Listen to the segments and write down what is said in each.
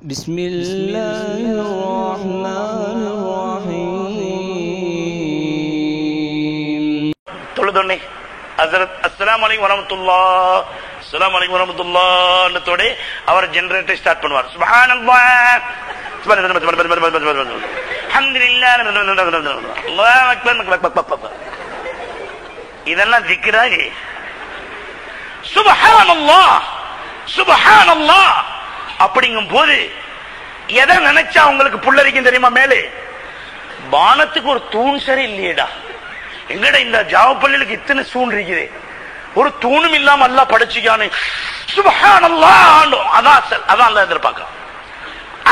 بسم الله الرحمن الرحيم. தொழுதொன்னே ஹஜ்ரத் அஸ்ஸலாமு அலைக்கும் வரஹ்மத்துல்லாஹ் அஸ்ஸலாமு அலைக்கும் வரஹ்மத்துல்லாஹ் ன்றதோட அவர் ஜெனரேட்டர் ஸ்டார்ட் பண்ணுவார். சுப்ஹானல்லாஹ் அல்ஹம்துலில்லாஹ் அல்லாஹு அக்பர். இதெல்லாம் திக்ரா? சுப்ஹானல்லாஹ் சுப்ஹானல்லாஹ் அப்படிங்கும் போது எதை நினைச்சா உங்களுக்கு புல்லரிக்கும் தெரியுமா? மேலே வானத்துக்கு ஒரு தூண் சரி இல்லையேடா. எங்கட இந்த ஜாவப்பள்ளிக்கு இத்தனை தூண் இருக்குது, ஒரு தூணும் இல்லாம அல்லாஹ் படைச்சிக்கானே. சுப்ஹானல்லாஹ் அதான் அல்லாஹ் எதிர்பார்க்க.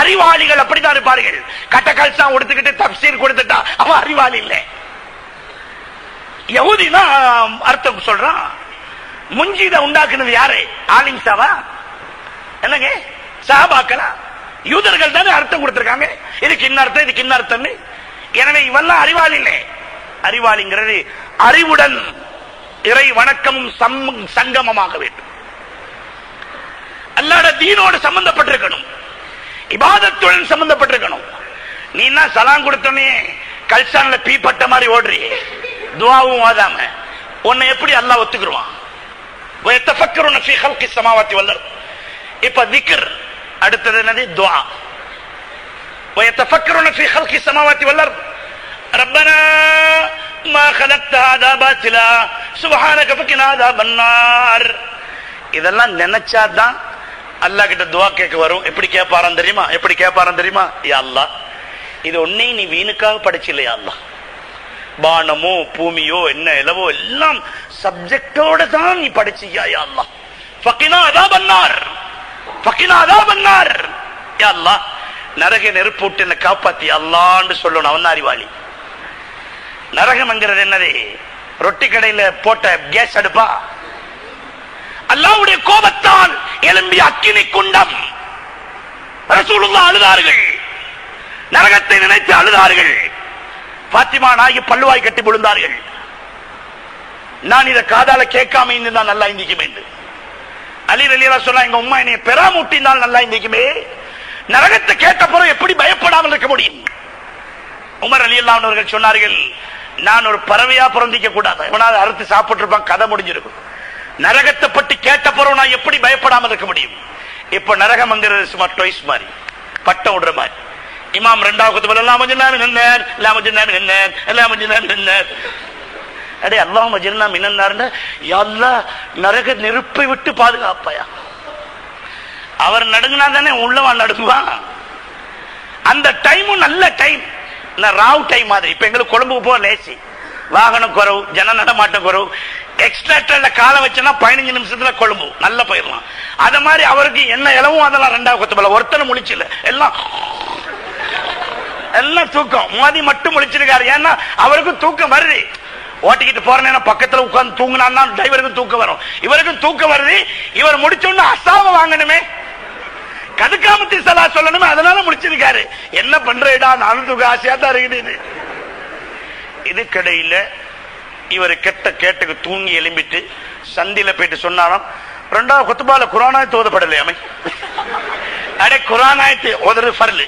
அறிவாளிகள் அப்படித்தான் இருப்பார்கள். கட்ட கல்சா கொடுத்துக்கிட்டு தப்சீர் கொடுத்துட்டா அவன் அறிவாளி இல்லை. யஹூதினா அர்த்தம் சொல்றான். முஞ்சித உண்டாக்குனது யாரு? ஆலிம்சாவா? என்னங்க சஹாபாக்களா? யூதர்கள் தானே அர்த்தம் கொடுத்திருக்காங்க. இதுக்கு இன்ன அர்த்தம், இதுக்கு இன்ன அர்த்தம். எனவே இவெல்லாம் அறிவாளி இல்லை. அறிவாளிங்கிறது அறிவுடன் இறை வணக்கமும் சங்கமமாக வேண்டும். அல்லாஹ்வுடைய தீனோடு சம்பந்தப்பட்டிருக்கணும், இபாதத்துடன் சம்பந்தப்பட்டிருக்கணும். நீ என்ன சலாம் கொடுத்தனே கல்சான்ல பீப்பட்ட மாதிரி ஓடுறீ, துஆவும் ஓதாம உன்னை எப்படி அல்லாஹ் ஒத்துக்குருவான்? வயத்தஃபக்கருன ஃபீ ஹல்கி ஸமாவாத்தி வல் அர்த். இப்ப திக்ர் அடுத்தது என்னது? துஆ. வயத்தஃபக்கருன ஃபீ ஹல்கி ஸமாவாத்தி வல் அர்த் ரப்பனா மா خلقت هذا باطلا سبحانك فقنا عذاب النار. இதெல்லாம் நினைச்சாதான் அல்லாஹ் கிட்ட துஆ கேட்க வரும். எப்படி கேட்பாராம் தெரியுமா? எப்படி கேட்பாராம் தெரியுமா? யா அல்லாஹ், இது ஒன்னே நீ வீணுக்காக படைச்சில்லை யா அல்லாஹ். வானமோ பூமியோ என்ன இலவோ எல்லாம் சப்ஜெக்டோட தான் நீ படைச்சியா யா அல்லாஹ். ஃபகினா அதாபன்னார், ஃபகினா அதாபன்னார். யா அல்லாஹ், நரக நெருப்பு விட்டு என்ன காப்பாத்தி அல்லாஹ்னு சொல்லணும். அவன் அறிவாளி. நரகம்ங்கிறது என்னது? ரொட்டி கடையில போட்ட கேஸ் அடுப்பா? அல்லாஹ்வுடைய கோபத்தால் எழும்பிய அக்கினி குண்டம். ரசூலுல்லாஹ் அழுதார்கள், நரகத்தை நினைத்து அழுதார்கள். பாத்திமா நாயகி பல்லுவாய் கட்டி விழுந்தார்கள். நான் இதை காதால கேட்காம இருந்தால் நல்லா இந்திக்குமே. அலி ரலியல்லாஹு சொன்னா, எங்க உம்மா என்னை பெறாமூட்டினால் நல்லா இந்திக்குமே. நரகத்தை கேட்ட பிறகு எப்படி பயப்படாமல் இருக்க முடியும்? உமர் ரலியல்லாஹு அவர்கள் சொன்னார்கள், நான் ஒரு பறவையா பிறந்திக்க கூடாது, எவனாவது அறுத்து சாப்பிட்டு இருப்பான், கதை முடிஞ்சிருக்கும். நரகத்தை பற்றி கேட்ட பிறகு நான் எப்படி பயப்படாமல் இருக்க முடியும்? இப்ப நரகம்ங்கிறது சும்மா டொய்ஸ் மாதிரி, பட்டம் விடுற மாதிரி. இமாம் இரண்டாவது குத்துபல அல்லாஹ் மஜ்னா மினன்னார் அல்லாஹ் மஜ்னா மினன்னார் அல்லாஹ் மஜ்னா மினன்னார். அடே அல்லாஹ் மஜ்னா மினன்னார்னா யா அல்லாஹ் நரக நெருப்பை விட்டு பாதுகாப்பாயா. அவர் நடுங்கினா தானே உள்ளவன் நடுங்குவான். அந்த டைமும் நல்ல டைம், ராவ் டைம் மாதிரி. இப்ப எங்களுக்கு கொழும்புக்கு போக லேசி, வாகனம் குறவு, ஜன நடமாட்டம் குறவு. எக்ஸ்ட்ரா காலை வச்சோன்னா 15 நிமிஷத்துல கொழும்பு நல்ல போயிடலாம். அத மாதிரி அவருக்கு என்ன இலவும் அதெல்லாம் ரெண்டாவது குத்துபல. ஒருத்தனை முழிச்சில்ல, எல்லாம் தூக்கம். மோதி மட்டும் முழிச்சிருக்காரு. ஏன்னா அவருக்கு தூக்கம் வருது. ஓட்டிக்கிட்டு போறேன்னா பக்கத்துல உட்கார்ந்து தூங்கினா டிரைவருக்கும் தூக்கம் வரும், இவருக்கும் தூக்கம் வருது. இவர் முடிச்சோன்னு அசாம வாங்கணுமே, கதுக்காமத்தி சலா சொல்லணுமே, அதனால முடிச்சிருக்காரு. என்ன பண்றேடா, நானும் தூக்க ஆசையா தான் இருக்குது. இதுக்கிடையில இவர் கேட்டுக்கு தூங்கி எழும்பிட்டு சந்தில போயிட்டு சொன்னாராம், ரெண்டாவது குத்துபால குர்ஆனாயத்து ஓதப்படலையாமே. அடே குர்ஆனாயத்து ஓதுறது ஃபர்லு,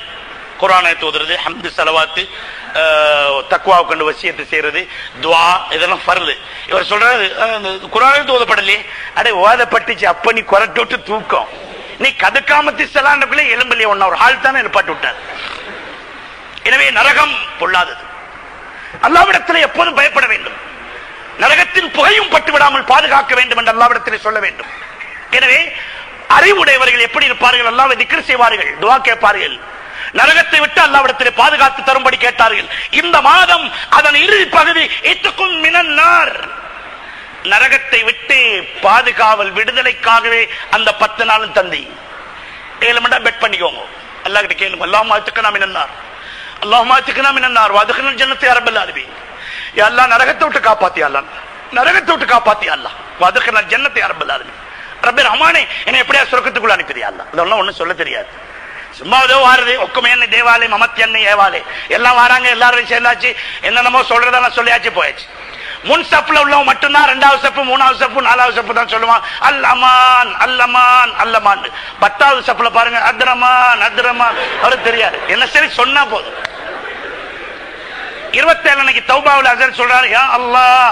குர்ஆனாயத்து ஓதுறது, ஹம்து ஸலவாத்து, தக்வாவை கண்டு வசியத்தை செய்யறது, துஆ, இதெல்லாம் ஃபர்லு. இவர் சொல்றாரு குர்ஆனாயத்து ஓதப்படலையே. அடே ஓதப்பட்டுச்சு, அப்ப நீ குரட்டு விட்டு தூக்கம். நீ கதுக்காமத்தி சலாண்டக்குள்ளே எலும்பலையே ஒன்னா ஒரு ஆள் தானே எழுப்பாட்டு விட்டார். எனவே நரகம் பொல்லாதது. அல்லாஹ்விடத்தில் எப்போதும் பயப்பட வேண்டும். நரகத்தின் புகையும் பட்டு விடாமல் பாதுகாக்க வேண்டும் என்று அல்லாஹ்விடத்தில் சொல்ல வேண்டும். எனவே அறிவுடையவர்கள் எப்படி இருப்பார்கள்? அல்லாஹ்வை திக்ர் செய்வார்கள், துஆ கேட்பார்கள். நரகத்தை விட்டு அல்லாஹ்விடத்தில் பாதுகாத்து தரும்படி கேட்டார்கள். இந்த மாதம் அதன் இறுதி பகுதி இத்துக்கும் மினன்னார், நரகத்தை விட்டு பாதுகாவல் விடுதலைக்காகவே அந்த 10 நாளும் தந்தி 7 மணி நேரம் பெட் பண்ணிக்கோங்க. அல்லாஹ் கிட்ட கேளுங்க, அல்லாஹும்ம அத்திக்னா மினன்னார், அல்லாஹும்ம அத்திக்னா மினன்னார் வஅத்கில்னா ஜன்னத யா ரப்பல் ஆலமீன். யா அல்லாஹ் நரகத்தை விட்டு காப்பாத்தி, அல்லாஹ் நரகத்தை விட்டு காப்பாத்தி, அல்லாஹ் வஅத்கில்னா ஜன்னத யா ரப்பல் ஆலமீன். ரப்பே ரஹ்மானே, என்னை எப்படியா சொர்க்கத்துக்குள்ள அனுப்பியா அல்லாஹ். இதெல்லாம் ஒண்ணும் சொல்ல தெரியாது. சும்மா ஏதோ வாருது, ஒக்குமேன்னு தேவாலயம் அமத்தியன்னு ஏவாலே எல்லாம் வராங்க, எல்லாரும் சேர்ந்தாச்சு, என்னென்னமோ சொல்றதெல்லாம் சொல்லியாச்சு போயாச்சு. முன் சப்புல உள்ளவன் மட்டும்தான் 2வது சப்பு 3வது சப்பு 4வது சப்பு தான் சொல்லுவான் அல் அமான் அல் அமான் அல் அமான். 10வது சப்புல பாருங்க அத்ரமான் அத்ரமான், அவருக்கு தெரியாது என்ன, சரி சொன்னா போதும். 27 அன்னைக்கு தௌபாவுல ஹஸரத் சொல்றாரு, யா அல்லாஹ்,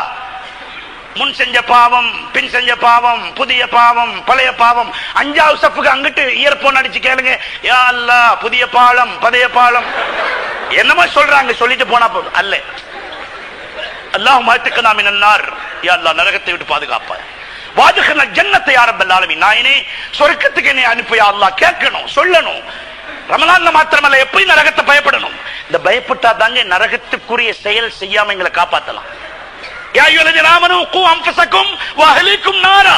முன் செஞ்ச பாவம், பின் செஞ்ச பாவம், புதிய பாவம், பழைய பாவம். 5வது சப்புக்கு அங்கிட்டு இயர்போன் அடிச்சு கேளுங்க, யா அல்லாஹ், புதிய பாலம் பழைய பாலம் என்னமா சொல்றாங்க, சொல்லிட்டு போனா போதும். அல்ல அல்லாஹ் மாத்துக்கனா மினன் நார், யா அல்லாஹ் நரகத்தை விட்டு பாதுகாப்பாய், வாதுகன ஜன்னத்தை யா ரப்பல் ஆலமீன், நாயனே சொர்க்கத்துக்கு என்னை அனுப்பு யா அல்லாஹ். கேட்கணும், சொல்லணும். ரமலான்ல மாத்திரமல்ல, எப்பயும் நரகத்தை பயப்படணும். இந்த பயப்பட்டா தாங்க நரகத்துக்குரிய செயல் செய்யாம எங்களை காப்பாத்தலாம். யா அய்யுஹல்லதீன ஆமனூ கூ அன்ஃபஸக்கும் வ அஹ்லீக்கும் நாரா,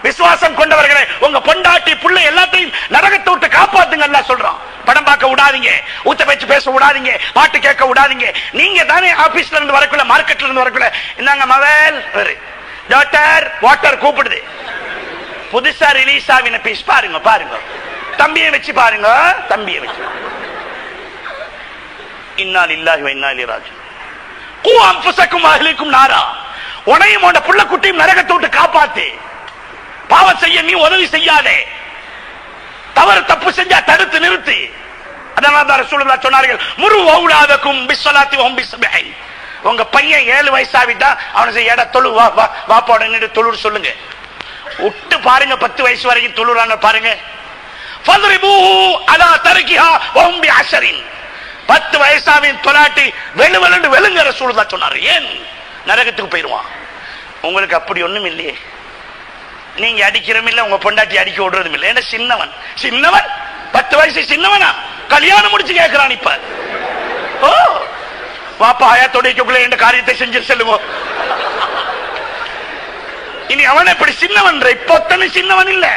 விசுவாசம் கொண்டவர்களே உங்க பொண்டாட்டி புள்ள எல்லாத்தையும் நரகத்தை விட்டு காப்பாத்துங்க அல்லாஹ் சொல்றான். படம் பார்க்க விடாதீங்க, ஊத்த பேச்சு பேச விடாதீங்க, பாட்டு கேட்க விடாதீங்க. நீங்க தானே ஆபீஸ்ல இருந்து வரக்குள்ள, மார்க்கெட்ல இருந்து வரக்குள்ள, இந்தாங்க மொபைல், டாக்டர் வாட்டர் கூப்பிடுது, புதுசா ரிலீஸ் ஆவின பீஸ் பாருங்க பாருங்க, தம்பியை வச்சு பாருங்க, தம்பியை வச்சு. இன்னா லில்லாஹி வ இன்னா இலைஹி ராஜிஊன். கூ அன்ஃபஸக்கும் வ அஹ்லீக்கும் நாரா, உன்னையும் உன் புள்ள குட்டியும் நரகத்தை விட்டு காப்பாத்து. பாவம் செய்ய நீ உதவி செய்யாதே, தவறு தப்பு செஞ்சா தடுத்து நிறுத்து. அதனால தான் ரசூலுல்லாஹ் சொன்னார்கள், முரு அவுலாதக்கும் பிஸ்ஸலாத்தி வஹும் பிஸ்ஸபிஹி. உங்க பையன் 7 வயசாவிட்டா அவனுக்கு எட தொழு, வா வா வாப்போட நின்று தொழுறு சொல்லுங்க. விட்டு பாருங்க 10 வயசு வரைக்கும் தொழுறான பாருங்க. ஃபத்ரிபூஹு அலா தர்கிஹா வஹும் பிஅஷரின். 10 வயசாவின் தொலாட்டி வெளுவெளுன்னு வெளுங்க ரசூலுல்லாஹ் சொன்னாரு. ஏன்? நரகத்துக்கு போயிடுவான். உங்களுக்கு அப்படி ஒண்ணும் இல்லையே, நீங்க அடிக்கிறதும் இல்ல, உங்க பொண்டாட்டி அடிக்க விடுறதும் இல்ல. ஏன்னா சின்னவன், சின்னவன் 10 வயசு சின்னவனா கல்யாணம் முடிச்சு கேட்கிறான். இப்ப ஓ வாப்பா ஆயத்தோடைக்குள்ள என்ற காரியத்தை செஞ்சு செல்லுவோம். இனி அவன் எப்படி சின்னவன், இப்போ சின்னவன் இல்ல.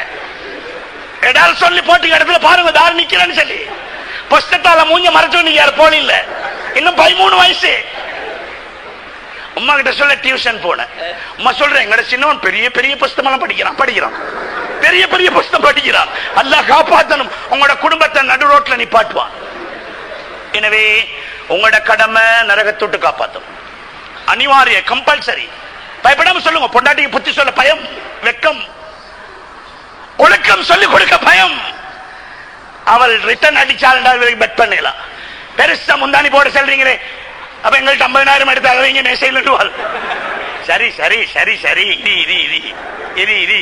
எடால் சொல்லி போட்டு இடத்துல பாருங்க தார் நிக்கிறேன்னு சொல்லி புஸ்தத்தால மூஞ்ச மறைச்சு நீங்க யார் போன இல்ல, இன்னும் 13 வயசு. அம்மா கிட்ட சொல்ல டியூஷன் போனேன். அம்மா சொல்றேன், எங்கட சின்னவன் பெரிய பெரிய புஸ்தகம் படிக்கிறான் படிக்கிறான் பெரிய பெரிய புஸ்தகம் படிக்கிறான். அல்லாஹ் காப்பாத்தணும், உங்களோட குடும்பத்தை நடு ரோட்ல நிப்பாட்டுவான். எனவே உங்களோட கடமை நரகத்தொட்டு காப்பாத்தணும், அனிவாரிய, கம்பல்சரி. பயப்படாம சொல்லுங்க. பொண்டாட்டிக்கு புத்தி சொல்ல பயம், வெக்கம், ஒழுக்கம் சொல்லிக் கொடுக்க பயம். அவள் ரிட்டர்ன் அடிச்சால் பெட் பண்ணலாம். பெருசா முந்தானி போட சொல்றீங்களே, அப்ப எங்கள்கிட்ட 50,000 எடுத்து அவங்க மேசையில் நடுவாள். சரி சரி சரி சரி, இது இது இது இது இது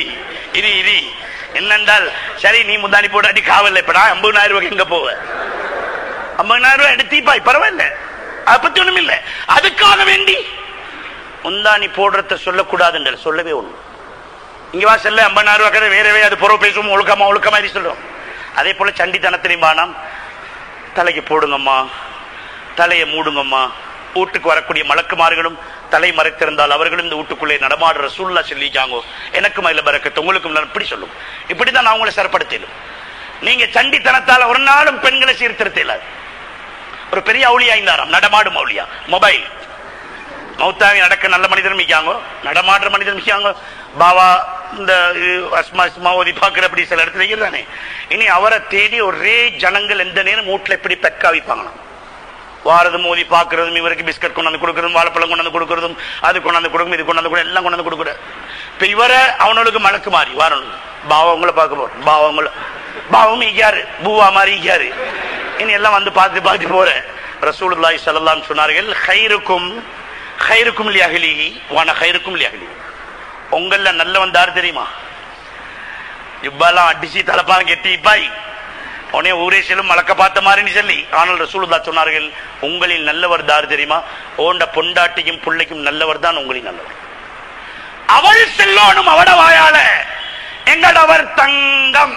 இது இது என்னென்றால், சரி நீ முந்தானி போட அடி காவல், இப்ப நான் 50,000 ரூபாய்க்கு எங்க போவ? 50,000 ரூபாய் எடுத்தீப்பாய், பரவாயில்ல, அதை பத்தி ஒண்ணும் இல்லை. அதுக்காக வேண்டி முந்தானி போடுறத சொல்லக்கூடாது, சொல்லவே ஒண்ணு. இங்க வா செல்ல 50,000 ரூபாய் வேறவே அது பொறவு பேசுவோம், ஒழுக்கமா ஒழுக்கமா சொல்லுவோம். அதே போல சண்டித்தனத்திலையும் பானம், தலைக்கு போடுங்கம்மா, தலையை மூடுங்கம்மா. வீட்டுக்கு வரக்கூடிய மலக்குமார்களும் தலை மறைத்திருந்தால் அவர்களும் இந்த வீட்டுக்குள்ளே நடமாடுற ரசூலுல்லாஹ் சொல்லிக்காங்க, எனக்கும் அதுல பரக்கத்து, உங்களுக்கும் இப்படி சொல்லும். இப்படிதான் நான் உங்களை சிறப்படுத்தலும். நீங்க சண்டித்தனத்தால் ஒரு நாளும் பெண்களை சீர்திருத்த இல்லாது. ஒரு பெரிய அவுளியா இருந்தாராம், நடமாடும் அவுளியா. மொபைல் மௌத்தாவி நடக்க நல்ல மனிதர் மிக்காங்க, நடமாடுற மனிதர் மிக்காங்க. பாவா இந்த அஸ்மா ஓதி பாக்குற அப்படி சில இடத்துல இருக்கிறானே. இனி அவரை தேடி ஒரே ஜனங்கள் எந்த நேரம் வீட்டுல எப்படி பெக்கா வைப்பாங்களாம். வாரது மோதி பாக்குறதும், இவருக்கு பிஸ்கட் கொண்டாந்து கொடுக்கறதும், வாழைப்பழம் கொண்டாந்து கொடுக்கறதும், அது கொண்டாந்து கொடுக்கும், இது கொண்டாந்து கூட எல்லாம் கொண்டாந்து கொடுக்குற. இப்ப இவரை அவனுக்கு மலக்கு மாறி வாரணும், பாவங்களை பார்க்க போறோம், பாவங்களை பாவம் ஈக்காரு, பூவா மாதிரி ஈக்காரு. இனி எல்லாம் வந்து பார்த்து பார்த்து போற. ரசூலுல்லாஹி ஸல்லல்லாஹு அலைஹி வஸல்லம் சொன்னார்கள், ஹைருக்கும் ஹைருக்கும் லிஅஹ்லிஹி வஅன ஹைருக்கும் லிஅஹ்லி. உங்கள நல்லவன் தார் தெரியுமா? இவ்வளவு அடிச்சு தலப்பாலம் கெட்டிப்பாய் உடனே ஊரே செல்லும் மலக்க பார்த்த மாதிரி சொல்லி. ஆனால் ரசூலுல்லாஹ் சொன்னார்கள், உங்களில் நல்லவர் தார் தெரியுமா? ஓண்ட பொண்டாட்டிக்கும் பிள்ளைக்கும் நல்லவர் தான் உங்களில் நல்லவர். அவள் செல்லோனும் அவட வாயால, எங்களவர் தங்கம்,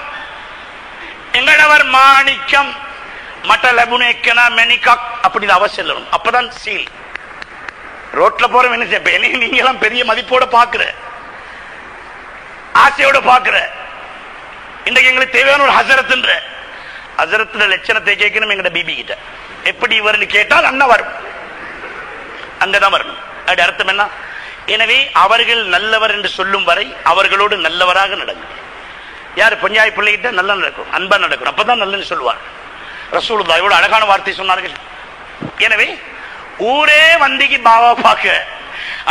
எங்களவர் மாணிக்கம், மட்ட லபுனேக்கனா மெனிகா, அப்படி அவ செல்லணும். அப்பதான் சீல். ரோட்ல போற நீங்க எல்லாம் பெரிய மதிப்போட பாக்குற, ஆசையோட பாக்குற. இன்றைக்கு எங்களுக்கு தேவையான ஒரு ஹசரத்துன்ற ஹசரத்துல லட்சணத்தை கேட்கணும் எங்கட பிபி கிட்ட. எப்படி வரும்னு கேட்டால் அண்ணா வரும், அங்கதான் வரணும். அது அர்த்தம் என்ன? எனவே அவர்கள் நல்லவர் என்று சொல்லும் வரை அவர்களோடு நல்லவராக நடக்கும். யாரு பொஞ்சாய் பிள்ளைகிட்ட நல்லா நடக்கும், அன்பா நடக்கும், அப்பதான் நல்லன்னு சொல்லுவார். ரசூலுல்லாஹ் இவ்வளவு அழகான வார்த்தை சொன்னார்கள். எனவே ஊரே வந்திக்கு பாவா பார்க்க,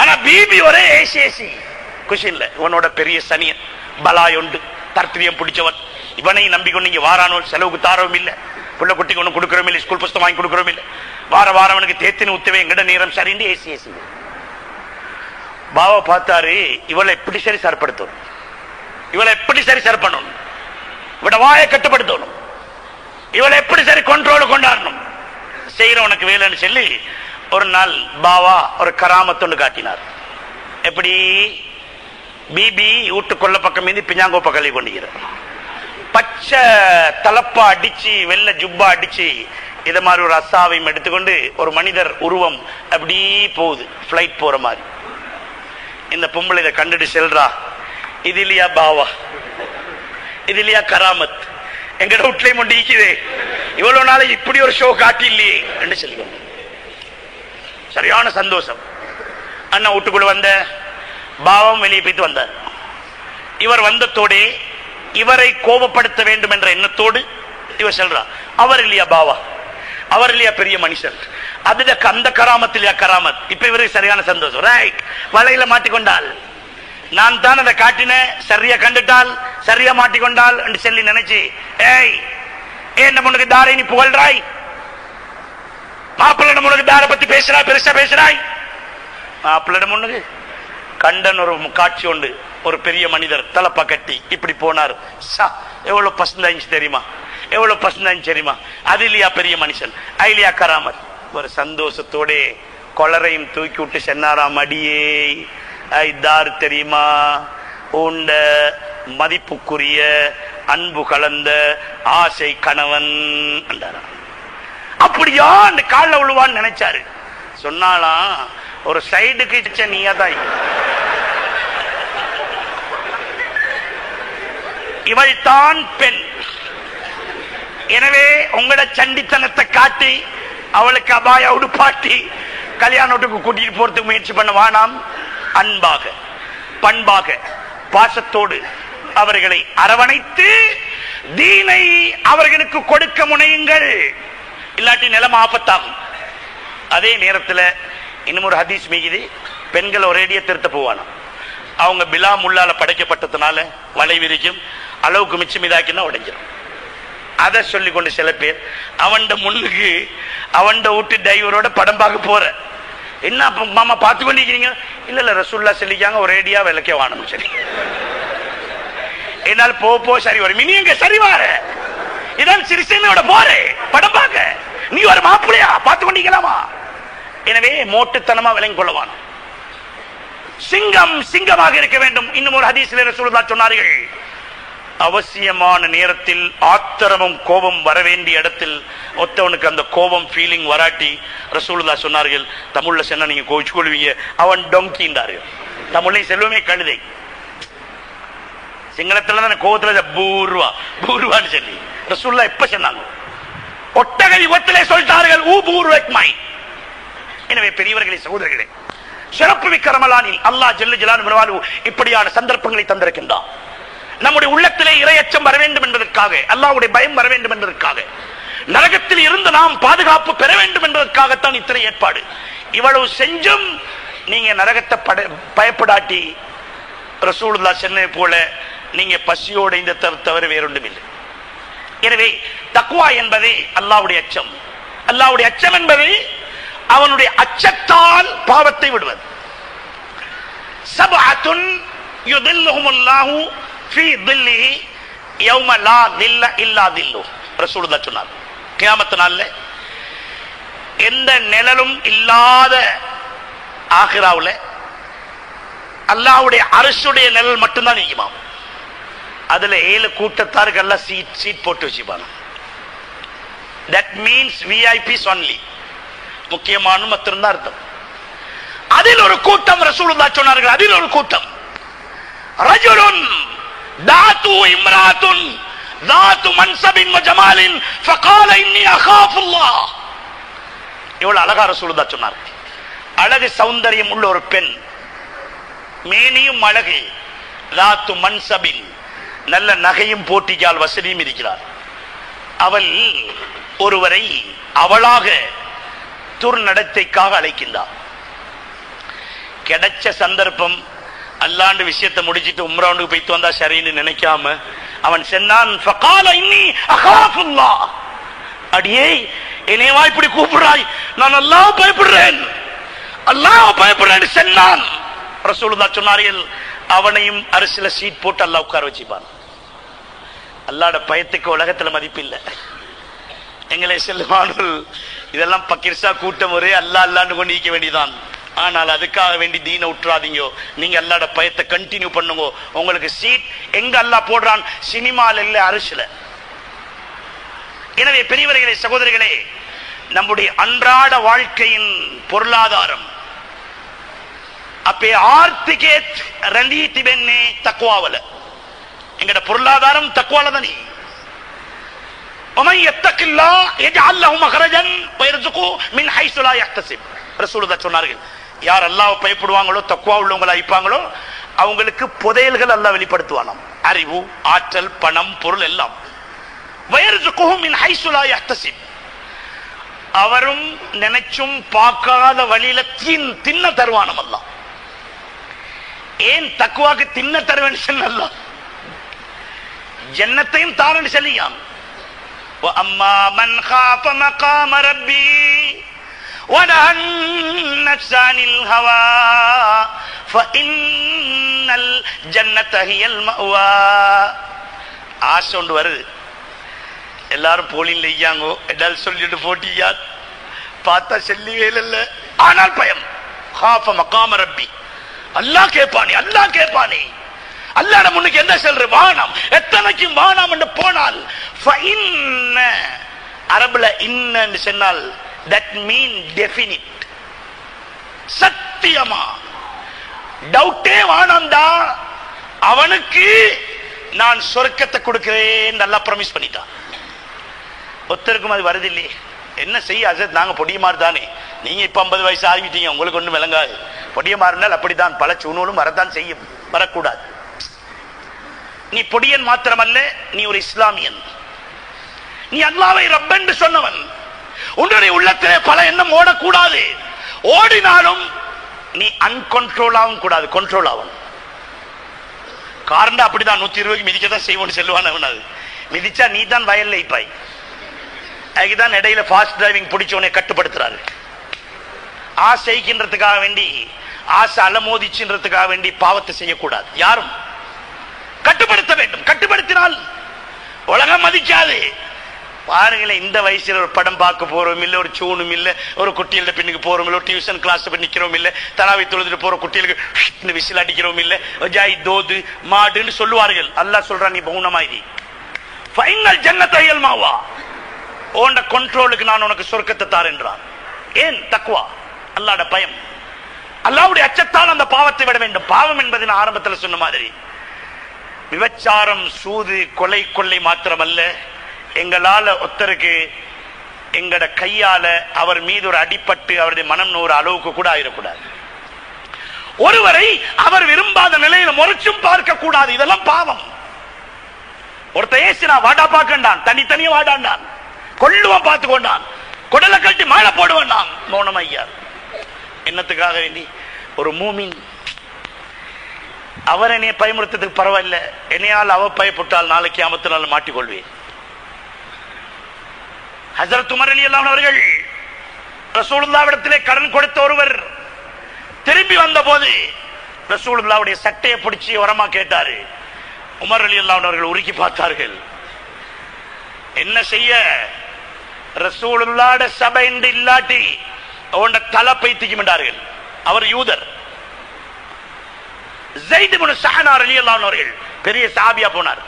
ஆனா பிபி ஒரே ஏசி ஏசி குஷி இல்ல. இவனோட பெரிய சனியன் பலாயொண்டு தர்த்திரியம் பிடிச்சவன். இவனை நம்பிக்கொண்டு இங்க வாரானோ, செலவுக்கு தாரவும் இல்ல, புள்ள குட்டிக்கு ஒண்ணு கொடுக்கறோம் இல்ல, ஸ்கூல் புஸ்தகம் வாங்கி கொடுக்கறோம் இல்ல, வார வாரவனுக்கு தேத்தின்னு ஊத்தவே எங்கட நேரம் சரிண்டு ஏசி ஏசி. பாவா பார்த்தாரு, இவளை எப்படி சரி சரப்படுத்தணும், இவளை எப்படி சரி சரி பண்ணணும், இவட வாயை கட்டுப்படுத்தணும், இவளை எப்படி சரி கண்ட்ரோல் கொண்டாடணும், செய்யறவனுக்கு வேலைன்னு சொல்லி ஒரு நாள் பாவா ஒரு கராமத்தொண்டு காட்டினார். எப்படி பிபி வீட்டுக்குள்ள பக்கம் மீது பிஞ்சாங்கோப்ப கல்வி கொண்டுகிறார். பச்சை தலப்பா அடிச்சு வெள்ள ஜுப்பா அடிச்சு இத மாதிரி ஒரு அசாவையும் எடுத்துக்கொண்டு ஒரு மனிதர் உருவம் அப்படி போகுது, பிளைட் போற மாதிரி. இந்த பொம்பளை இதை கண்டுட்டு செல்றா, இது இல்லையா பாவா, இது இல்லையா கராமத், எங்கட வீட்லயும் ஒன்று ஈக்குதே, இவ்வளவு நாளை இப்படி ஒரு ஷோ காட்டி இல்லையே என்று சொல்லி சரியான சந்தோஷம். அண்ணா வீட்டுக்குள்ள வந்த பாவம் வெளியே போய்த்து வந்தார். இவர் வந்ததோடு இவரை கோபப்படுத்த வேண்டும் என்ற எண்ணத்தோடு இவர் சொல்றார், அவர் இல்லையா பாவா, அவர் இல்லையா பெரிய மனுஷன், அதுல அந்த கராமத் இல்லையா கராமத். இப்ப இவருக்கு சரியான சந்தோஷம். ரைட், வலையில மாட்டிக்கொண்டால் நான் தான் அதை காட்டின, சரியா கண்டுட்டால் சரியா மாட்டிக்கொண்டால் என்று சொல்லி நினைச்சு, ஏய் ஏன் உனக்கு தாரை நீ புகழ்றாய், மாப்பிள்ளிடம் உனக்கு தாரை பத்தி பேசுறாய், பெருசா பேசுறாய். மாப்பிள்ளிடம் உனக்கு கண்டன் ஒரு காட்சி உண்டு, ஒரு பெரிய மனிதர் தலப்பா கட்டி இப்படி போனார். எவ்வளவு பசந்தாச்சு தெரியுமா, எவ்வளவு பசந்தாச்சு தெரியுமா, அது இல்லையா பெரிய மனுஷன், ஐலியா கராமத். ஒரு சந்தோஷத்தோட கொளரையும் தூக்கி விட்டு சென்னாராம், அடியே ஐதார் தெரியுமா, உண்ட மதிப்புக்குரிய அன்பு கலந்த ஆசை கணவன் என்றாராம். அப்படியா அந்த காலில் விழுவான்னு நினைச்சாரு. சொன்னாலாம், ஒரு சைடுக்கு நீயா தான், இவள் தான் பெண், எனவே உங்களோட சண்டித்தனத்தை காட்டி அவளுக்கு அபாய உடுப்பாட்டி கல்யாணத்துக்கு கூட்டிட்டு போறதுக்கு முயற்சி பண்ண வேணாம். அன்பாக பண்பாக பாசத்தோடு அவர்களை அரவணைத்து தீனை அவர்களுக்கு கொடுக்க முனையுங்கள், இல்லாட்டி நிலம் ஆபத்தாகும். அதே நேரத்தில் இன்னும் ஒரு ஹதீஸ் மீது, பெண்கள் ஒரேடிய திருத்த போவானா, அவங்க பிலா முள்ளால படைக்கப்பட்டதுனால வலை விரிக்கும், அளவுக்கு மிச்சம் இதாக்கினா உடைஞ்சிடும். அதை சொல்லி கொண்டு சில பேர் அவன் முன்னுக்கு அவன் வீட்டு டிரைவரோட படம் பார்க்க போற, என்ன மாமா பார்த்து கொண்டிருக்கிறீங்க, இல்ல இல்ல ரசூல்லா சொல்லிக்காங்க ஒரேடியா விளக்கே வாணும், சரி என்னால் போ சரி வரும், இனி எங்க சரி வார, இதான் சிறிசேனோட போறே படம் பார்க்க, நீ ஒரு மாப்பிள்ளையா பார்த்து கொண்டிருக்கலாமா. எனவே மோட்டுத்தனமா விளங்கிக் கொள்ளவான். சிங்கம் சிங்கமாக இருக்க வேண்டும். இன்னும் ஒரு ஹதீஸில் ரசூலுல்லாஹ் சொன்னார்கள், அவசியமான நேரத்தில் ஆத்திரமும் கோபம் வர வேண்டிய இடத்தில் ஒருத்தவனுக்கு அந்த கோபம் ஃபீலிங் வராட்டி ரசூலுல்லாஹ் சொன்னார்கள், தமிழ்ல சொன்னா நீங்க கோச்சு கொள்வீங்க, அவன் டொங்கின்றார்கள். தமிழ்லையும் செல்வமே கழுதை, சிங்களத்துல தான் கோபத்துல பூர்வா பூர்வான்னு சொல்லி ரசூலுல்லாஹ் எப்ப சொன்னாங்க, ஒட்டக யுகத்திலே சொல்லிட்டார்கள் ஊ பூர்வக்மாய். எனவே பெரியவர்களே சகோதரர்களே, சிறப்பு மிக்க ரமலானில் அல்லாஹ் ஜல்ல ஜலாலுஹு இப்படியான சந்தர்ப்பங்களை தந்திருக்கின்றான். நம்முடைய உள்ளத்திலே இறையச்சம் வர வேண்டும் என்பதற்காக, அல்லாஹ்வுடைய பயம் வர வேண்டும் என்பதற்காக, நரகத்தில் இருந்து நாம் பாதுகாப்பு பெற வேண்டும் என்பதற்காகத்தான் இத்தனை ஏற்பாடு. இவ்வளவு செஞ்சும் நீங்க நரகத்தை பயப்படாட்டி ரசூலுல்லாஹ் சொன்னது போல நீங்க பசியோட இந்த தவிர வேறொன்றும் இல்லை. எனவே தக்வா என்பது அல்லாஹ்வுடைய அச்சம். அல்லாஹ்வுடைய அச்சம் என்பது அவனுடைய அச்சத்தால் பாவத்தை விடுவது. சபஅத்துன் யுதில்லுஹுமுல்லாஹு ஃபீ தில்லிஹி யௌம லா தில்ல இல்லா தில்லு. ரசூலுல்லாஹ் சொன்னார், கியாமத் நாள்ல எந்த நிழலும் இல்லாத ஆகிராவுல அல்லாஹ்வுடைய அர்ஷுடைய நிழல் மட்டும்தான் இருக்குமாம். அதுல 7 கூட்டத்தாருக்கு எல்லாம் சீட் போட்டு வச்சுப்பாங்க. தட் மீன்ஸ் விஐபிஸ் ஒன்லி, முக்கியமான மட்டும்தான் அர்த்தம். அதில் ஒரு கூட்டம் ரசூலுல்லாஹ் சொன்னார்கள், அதில் ஒரு கூட்டம் ரஜுலுன் தாது இம்ராத்துன் தாது மன்சபின் வ ஜமாலின் ஃபகால இன்னி அகாஃபுல்லாஹ். இவ்வளவு அழகா ரசூலுல்லாஹ் சொன்னார். அழகு சௌந்தரியம் உள்ள ஒரு பெண், மேனியும் அழகு, தாது மன்சபின் நல்ல நகையும் போட்டிக்கால் வசதியும் இருக்கிறார். அவள் ஒருவரை அவளாக துர்நடத்தைக்காக அழைக்கின்றார். கிடைச்ச சந்தர்ப்பம் அல்லாண்டு விஷயத்தை முடிச்சிட்டு உம்ராவுக்கு போயிட்டு வந்தா சரின்னு நினைக்காம அவன் சொன்னான், ஃபகால இன்னி அகாஃபுல்லாஹ், அடியே என்னையவா இப்படி கூப்பிடுறாய், நான் அல்லாஹ் பயப்படுறேன், அல்லாஹ் பயப்படுறேன்னு சொன்னான். ரசூலுல்லாஹ் சொன்னார்கள், அவனையும் அரசியல சீட் போட்டு அல்லாஹ் உட்கார வச்சுப்பான். அல்லாஹ்வுடைய பயத்துக்கு உலகத்துல மதிப்பில்லை. எங்களை செல்வார்கள் இதெல்லாம் பக்கிர்சா கூட்டம் ஒரே அல்லா அல்லான்னு கொண்டு நீக்க வேண்டியதான். ஆனால் அதுக்காக வேண்டி தீனை விட்டுறாதீங்க. நீங்க அல்லாஹ்வுடைய பயத்தை கண்டினியூ பண்ணுங்க. உங்களுக்கு சீட் எங்க அல்லாஹ் போடுறான், சினிமால இல்ல, அரசுல. எனவே பெரியவர்களே, சகோதரிகளே, நம்முடைய அன்றாட வாழ்க்கையின் பொருளாதாரம் அப்பே ஆர்த்திகேத் ரலீதி பென்னே தக்வாவல. எங்கட பொருளாதாரம் தக்வால தானே. ومن يتق الله يجعل له مخرجا ويرزقه من حيث لا يحتسب. ரசூலுல்லாஹ் சொன்னார்கள், யார் அல்லாஹ்வை பயப்படுவாங்களோ, தக்வா உள்ளவங்களா இருப்பாங்களோ, அவங்களுக்கு புதையல்கள் அல்லாஹ் வெளிப்படுத்துவானாம். அறிவு, ஆற்றல், பணம், பொருள் எல்லாம். ويرزقه من حيث لا يحتسب. அவரும் நினைச்சும் பார்க்காத வழியில தின்ன தருவானம் அல்லாஹ். ஏன் தக்வாக்கு தின்ன தருவேன்னு சொன்னல்ல, ஜன்னத்தையும் தாரன்னு சொல்லியான். وَأَمَّا مَنْ خَافَ مَقَامَ رَبِّهِ وَنَهَى النَّفْسَ عَنِ الْهَوَى فَإِنَّ الْجَنَّةَ هِيَ الْمَأْوَى. ஆசை ஒன்று வருது, எல்லாரும் போலியில் இல்லையாங்கோ, எடால் சொல்லிட்டு போட்டியா பார்த்தா செல்லி வேலைல்ல. ஆனால் பயம், خَافَ مَقَامَ رَبِّهِ, அல்லாஹ் கேட்பானே, அல்லாஹ் கேட்பானே, அல்லாஹ் முன்னுக்கு என்ன சொல்ற, வானம் எத்தனைக்கும் வானம் என்று போனால் அரபுல இன்னன்னு சொன்னால் that mean definite, சத்தியமா டவுட்டே வானம்டா, அவனுக்கு நான் சொர்க்கத்தை கொடுக்கிறேன் நல்லா ப்ராமிஸ் பண்ணிட்டான். ஒருத்தருக்கும் அது வருது இல்லையே, என்ன செய்ய அசத், நாங்க பொடியமாறு தானே, நீங்க இப்ப 50 வயசு ஆகிட்டீங்க, உங்களுக்கு ஒன்றும் விளங்காது. பொடியமாறுனால் அப்படித்தான், பல சூழ்நிலும் வரத்தான் செய்யும், வரக்கூடாது. நீ பொடியன் மாத்திரமல்ல, நீ ஒரு இஸ்லாமியன், நீ அல்லாஹ்வை ரப் என்று சொன்னவன். உன்னுடைய உள்ளத்திலே பல எண்ணம் ஓடக்கூடாது. ஓடினாலும் நீ அன்கொண்ட்ரோல் ஆகும் கூடாது, கண்ட்ரோல் ஆகும். காரணம் அப்படிதான், 120 மிதிக்கதான் செய்வோன்னு சொல்லுவான். அவன் அது மிதிச்சா நீ தான் வயல்ல இப்பாய். அதுக்குதான் இடையில ஃபாஸ்ட் டிரைவிங் பிடிச்சவனை கட்டுப்படுத்துறாரு. ஆசைக்கின்றதுக்காக வேண்டி, ஆசை அலமோதிச்சுன்றதுக்காக வேண்டி பாவத்தை செய்யக்கூடாது. யாரும் கட்டுப்படுத்த வேண்டும். கட்டுப்படுத்தினால் உலகம் மதிக்காது. பாருங்களேன், இந்த வயசுல ஒரு படம் பார்க்க போறோம் இல்ல, ஒரு சூனும் இல்ல, ஒரு குட்டியோட பின்னுக்கு போறோம் இல்ல, ஒரு டியூஷன் கிளாஸ் போய் நிக்கிறோம் இல்ல, தராவி தொழுதுட்டு போற குட்டிகளுக்கு விசில் அடிக்கிறோம் இல்ல, ஜாய் தோது மாடுன்னு சொல்லுவார்கள். அல்லாஹ் சொல்றான், நீ பவுனமாயி ஃபைனல் ஜன்னத்தை இயல்மாவா, உன்ட கண்ட்ரோலுக்கு நான் உனக்கு சொர்க்கத்தை தாரேன்றான். ஏன்? தக்வா, அல்லாஹ்வுடைய பயம், அல்லாஹ்வுடைய அச்சத்தால் அந்த பாவத்தை விட வேண்டும். பாவம் என்பது நான் ஆரம்பத்தில் சொன்ன மாதிரி விபச்சாரம், சூது, கொலை, கொள்ளை மாத்திரமல்ல, எங்களால ஒருத்தருக்கு எங்கட கையால அவர் மீது ஒரு அடிப்பட்டு அவருடைய மனம் நூறு அளவுக்கு கூட ஆயிடக்கூடாது. ஒருவரை அவர் விரும்பாத நிலையில முறைச்சும் பார்க்க கூடாது. இதெல்லாம் பாவம். ஒருத்த ஏசினா வாடா பார்க்கண்டான், தனித்தனியா வாடாண்டான், கொள்ளுவன் பார்த்து கொண்டான், குடலை கட்டி மாலை போடுவான். நான் மௌனம் ஐயா, என்னத்துக்காக வேண்டி ஒரு மூமின் அவர் என்னைய பயமுறுத்ததுக்கு பரவாயில்ல, என்னையால் அவ பயப்பட்டால் நாளைக்கு கியாமத்தினால் மாட்டிக்கொள்வேன். ஹஜ்ரத் உமர் ரலியல்லாஹு அவர்கள் ரசூலுல்லாஹ்விடத்திலே கடன் கொடுத்த ஒருவர் திரும்பி வந்த போது ரசூலுல்லாஹ்வுடைய சட்டையை பிடிச்சி வரமா கேட்டாரு. உமர் ரலியல்லாஹு அவர்கள் உருக்கி பார்த்தார்கள். என்ன செய்ய, ரசூலுல்லாஹ்வுடைய சபை என்று இல்லாட்டி அவனோட தலை பைத்திக்கும் என்றார்கள். அவர் யூதர். ஸைத் இப்னு ஸஅனா ரலியல்லாஹு அவர்கள் பெரிய சஹாபியா போனார்.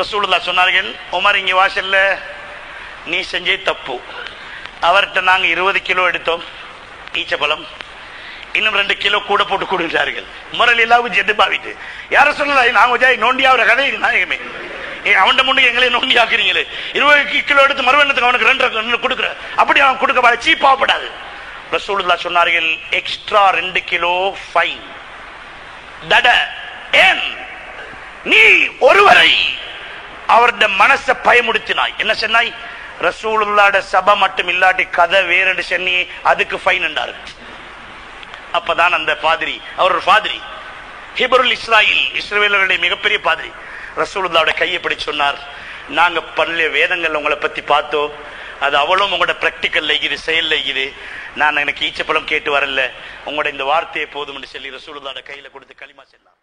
ரசூலுல்லாஹ் சொன்னார்கள், உமர் இங்க வாசல்ல நீ செஞ்சே தப்பு. அவர்கிட்ட நாங்க 20 கிலோ எடுத்தோம் ஈச்சப்பழம், இன்னும் 2 கிலோ கூட போட்டு கொடுத்தார்கள். உமர் ரலியல்லாஹு ஜெது பாவிட்டு யார சொல்லலாம், நாங்க ஜாய் நோண்டியாவுற கதை நாயகமே, அவன் முன்னுக்கு எங்களை நோண்டி ஆக்குறீங்களே, 20 கிலோ எடுத்து மறுவண்ணத்துக்கு அவனுக்கு 2 கொடுக்குற, அப்படி அவன் கொடுக்க சீப்பாப்படாது. ரசூலுல்லாஹ் சொன்னார்கள், எக்ஸ்ட்ரா 2 கிலோ ஃபைன். தட ஏன் நீ ஒருவரை அவருடைய மனசை பயமுடுத்தினாய். என்ன சொன்னாய்? ரசூலுல்லாஹ்வுடைய சபை மட்டும் இல்லாட்டி கதை வேறென்று சொன்னி அதுக்கு ஃபைன் என்றார். அப்பதான் அந்த பாதிரி, அவர் ஒரு பாதிரி, ஹிபருல் இஸ்ராயில், இஸ்ரவேலர்களுடைய மிகப்பெரிய பாதிரி, ரசூலுல்லாஹ்வுடைய கையை பிடிச்சு சொன்னார், நாங்க பல்வேறு வேதங்கள் உங்களை பத்தி பார்த்தோம், அது அவளும் உங்களோட பிராக்டிக்கல் இருக்குது, செயல் இருக்குது, நான் எனக்கு ஈச்சப்பழம் கேட்டு வரல, உங்களோட இந்த வார்த்தையை போதும் என்று சொல்லி ரசூலுல்லாஹ்வுடைய கையில கொடுத்து களிமா சொன்னார்.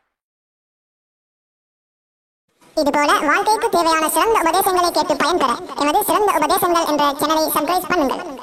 இதுபோல வாழ்க்கைக்கு தேவையான சிறந்த உபதேசங்களை கேட்டு பயன்பெற எமது சிறந்த உபதேசங்கள் என்ற சேனலை சப்ஸ்கிரைப் பண்ணுங்கள்.